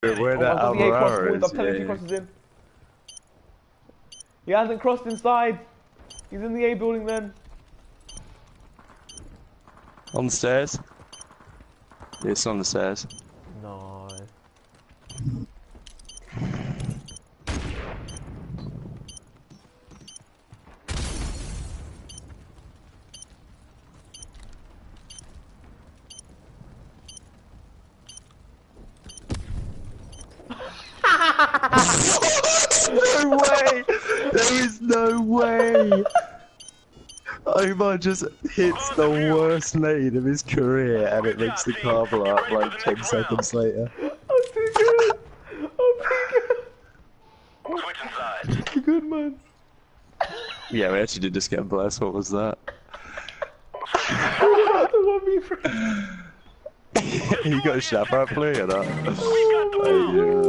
Where Oh, that I've got the A cross, Alvarado boys. is, I'm telling you, yeah. he crosses in. He hasn't crossed inside. He's in the A building then. On the stairs? It's on the stairs. No. No way! There is no way! Omar just hits the worst nade of his career and it makes the car blow up like 10 seconds later. I'm too good. I'm too good. Too good, man. Yeah, we actually did just get blessed. What was that? We're about to 1v3. You got a shot out play or not? Oh my God.